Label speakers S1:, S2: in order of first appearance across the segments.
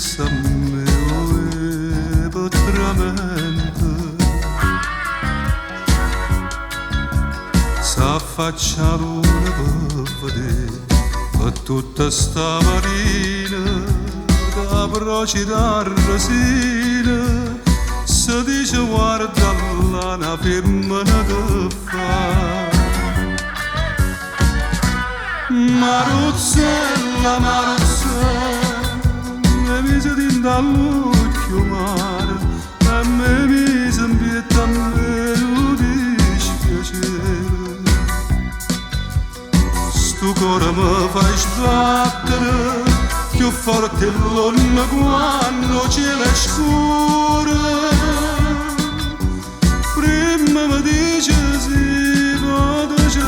S1: sa meo e potramente s'affaccia l'una per vedere per tutta sta marina da broci da resina si dice guarda là una femmina che fa Maruzzella, Maruzzella, mi mise dall'occhio mare e mi mise in pietà a me lo dispiacere. Sto cuore mi fai sbattere più forte l'onna quando cielo è scuro. Prima mi dice sì, poi doce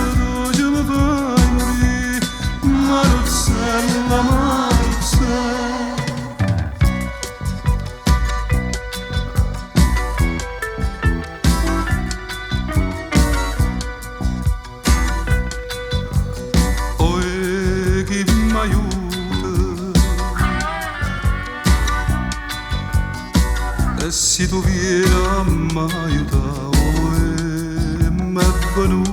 S1: mi fai morire. Maruzzella, Maruzzella. Oh, e chi m'aiuta? E se tu vieni a m'aiutare, oh, e m'è venuta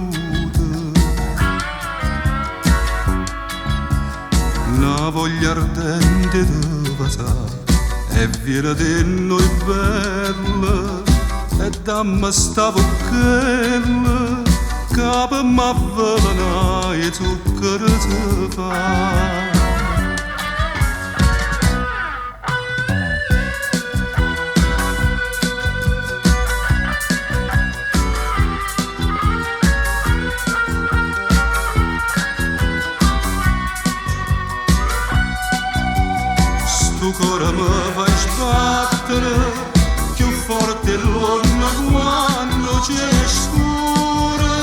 S1: una voglia ardente di passare e viene di noi bella e dammi sta bocchella che per m'avvelena e zucchero si fa. Tu cuore mi fai sbattere più forte l'onna quando c'è scura.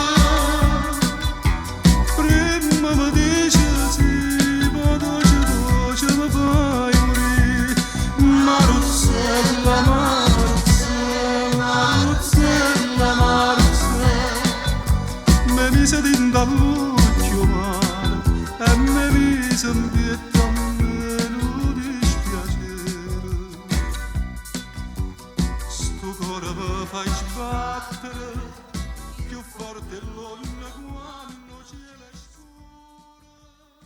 S1: Prima mi dice sì, poi doce mi fai morire. Maruzzella, Maruzzella, Maruzzella, Maruzzella. Mi mise dall'occhio mare e mi mise in